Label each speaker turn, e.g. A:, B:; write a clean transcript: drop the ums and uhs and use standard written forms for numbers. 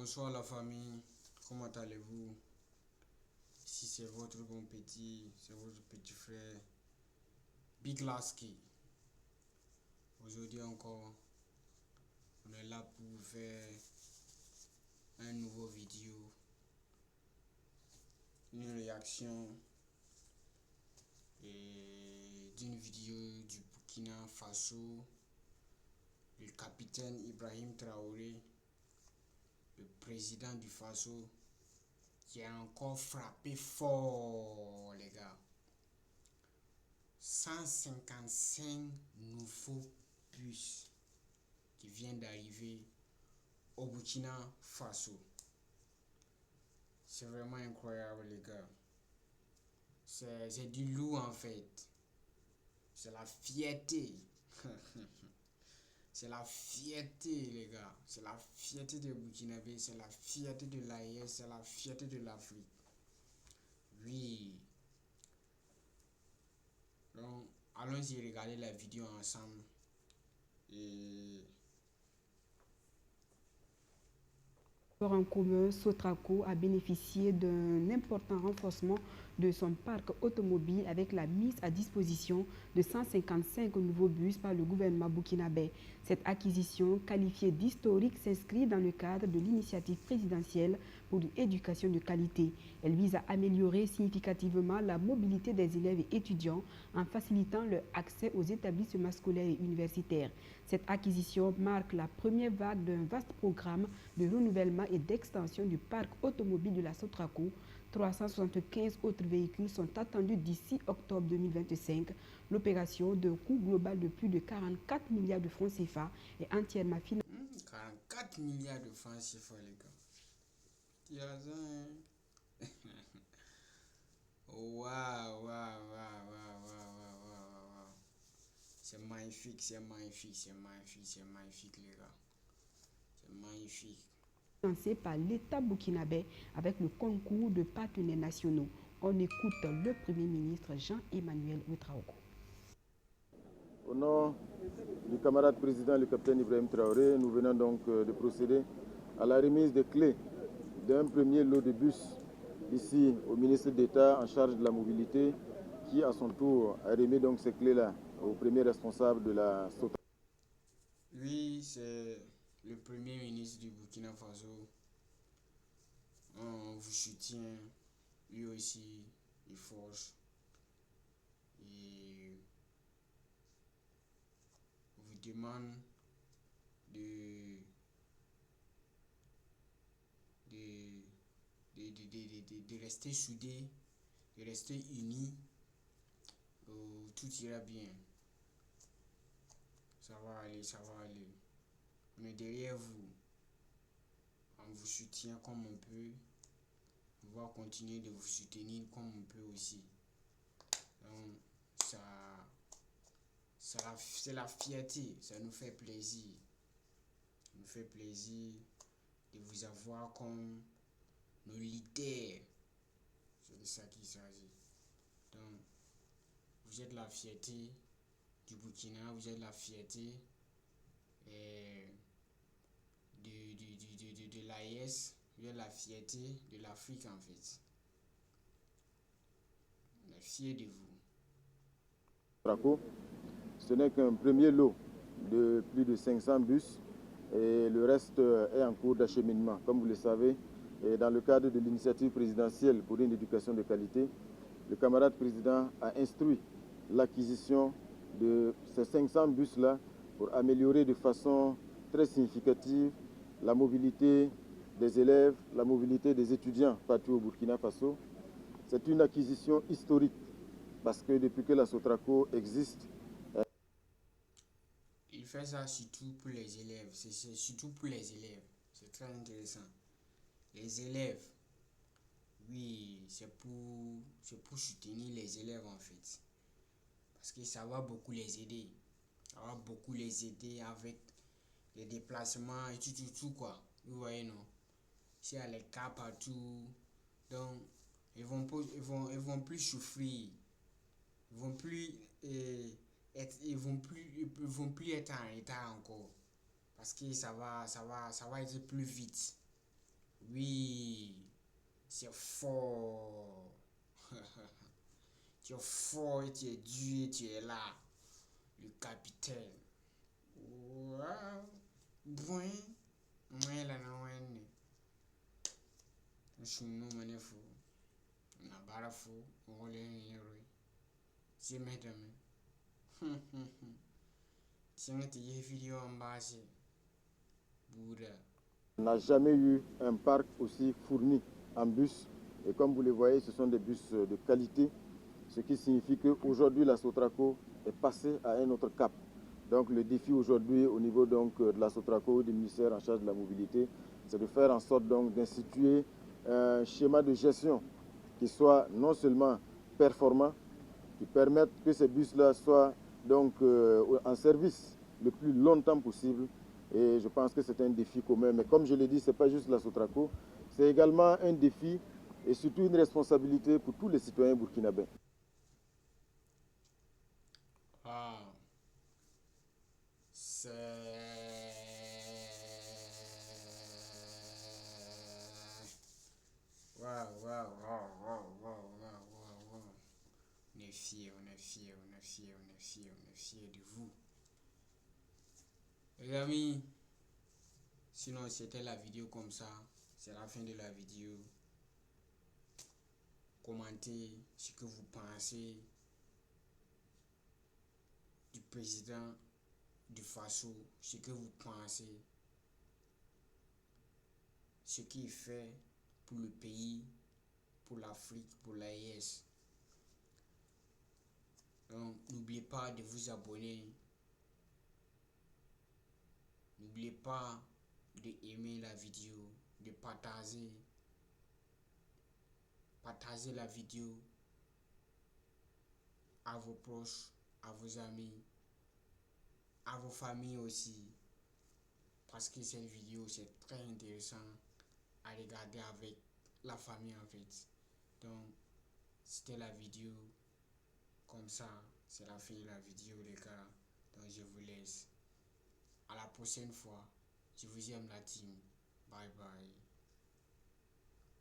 A: Bonsoir la famille, comment allez-vous? Si c'est votre bon petit, c'est votre petit frère Big Lasky. Aujourd'hui encore, on est là pour vous faire un nouveau vidéo, une réaction et d'une vidéo du Burkina Faso, le capitaine Ibrahim Traoré, le président du Faso, qui a encore frappé fort, les gars. 155 nouveaux bus qui viennent d'arriver au Burkina Faso. C'est vraiment incroyable, les gars. C'est du lourd en fait. C'est la fierté. C'est la fierté, les gars. C'est la fierté de Burkinabé. C'est la fierté de l'AES. C'est la fierté de l'Afrique. Oui. Donc, allons-y regarder la vidéo ensemble. Et
B: En commun, Sotraco a bénéficié d'un important renforcement de son parc automobile avec la mise à disposition de 155 nouveaux bus par le gouvernement burkinabé. Cette acquisition, qualifiée d'historique, s'inscrit dans le cadre de l'initiative présidentielle pour une éducation de qualité. Elle vise à améliorer significativement la mobilité des élèves et étudiants en facilitant leur accès aux établissements scolaires et universitaires. Cette acquisition marque la première vague d'un vaste programme de renouvellement et d'extension du parc automobile de la Sotraco. 375 autres véhicules sont attendus d'ici octobre 2025. L'opération, d'un coût global de plus de 44 milliards de francs CFA, est entièrement financée.
A: 44 milliards de francs CFA, les gars. Waouh, waouh, waouh, waouh, waouh, waouh. C'est magnifique, c'est magnifique, c'est magnifique, c'est magnifique, les gars. C'est magnifique.
B: Financé par l'État burkinabé avec le concours de partenaires nationaux. On écoute le Premier ministre Jean-Emmanuel Ouedraogo.
C: Au nom du camarade président, le capitaine Ibrahim Traoré, nous venons donc de procéder à la remise des clés d'un premier lot de bus ici au ministre d'État en charge de la mobilité qui à son tour a remis donc ces clés-là au premier responsable de la SOTA.
A: Lui, c'est le premier ministre du Burkina Faso. On vous soutient. Lui aussi, il force. Et vous demande de, de, de rester soudés, de rester unis. Tout ira bien. Ça va aller, ça va aller. On est derrière vous. On vous soutient comme on peut. On va continuer de vous soutenir comme on peut aussi. Donc, c'est la fierté. Ça nous fait plaisir. Ça nous fait plaisir de vous avoir comme nos leaders. C'est de ça qu'il s'agit. Donc, vous êtes la fierté du Burkina, vous êtes la fierté de l'AES, vous êtes la fierté de l'Afrique en fait. On est fiers de vous.
C: Ce n'est qu'un premier lot de plus de 500 bus et le reste est en cours d'acheminement. Comme vous le savez, et dans le cadre de l'initiative présidentielle pour une éducation de qualité, le camarade président a instruit l'acquisition de ces 500 bus-là pour améliorer de façon très significative la mobilité des élèves, la mobilité des étudiants partout au Burkina Faso. C'est une acquisition historique parce que depuis que la Sotraco existe,
A: Il fait ça surtout pour les élèves. C'est surtout pour les élèves. C'est très intéressant. Les élèves, oui, c'est pour soutenir les élèves en fait. Parce que ça va beaucoup les aider. Ça va beaucoup les aider avec les déplacements et tout quoi. Vous voyez, non? S'il y a les cas partout, donc ils vont plus souffrir. Ils vont plus ils vont plus être en retard encore. Parce que ça va être plus vite. Oui, c'est fort. Tu es fort et tu es dur et tu es là. Le capitaine. Wow. Bon. Moi là non ouais. Je suis non manefo. Na barafo. On le héros. C'est mesdames. Tiens, tu y vidéo en base. Bouddha.
C: On n'a jamais eu un parc aussi fourni en bus. Et comme vous le voyez, ce sont des bus de qualité, ce qui signifie qu'aujourd'hui, la Sotraco est passée à un autre cap. Donc le défi aujourd'hui au niveau donc, de la Sotraco, du ministère en charge de la mobilité, c'est de faire en sorte donc d'instituer un schéma de gestion qui soit non seulement performant, qui permette que ces bus-là soient donc en service le plus longtemps possible. Et je pense que c'est un défi commun. Mais comme je l'ai dit, ce n'est pas juste la Sotraco, c'est également un défi et surtout une responsabilité pour tous les citoyens burkinabés.
A: Ah, c'est... Waouh, waouh, waouh, waouh, waouh, waouh, waouh, waouh. On est fiers, on est fiers, on est fiers, on est fiers, on est fiers de vous. Les amis, sinon c'était la vidéo comme ça. C'est la fin de la vidéo. Commentez ce que vous pensez du président du Faso, ce que vous pensez, ce qu'il fait pour le pays, pour l'Afrique, pour l'AES. Donc, n'oubliez pas de vous abonner. N'oubliez pas de aimer la vidéo, de partager la vidéo à vos proches, à vos amis, à vos familles aussi. Parce que cette vidéo, c'est très intéressant à regarder avec la famille en fait. Donc, c'était la vidéo comme ça. C'est la fin de la vidéo les gars. Donc, je vous laisse. À la prochaine fois. Je vous aime la team. Bye bye.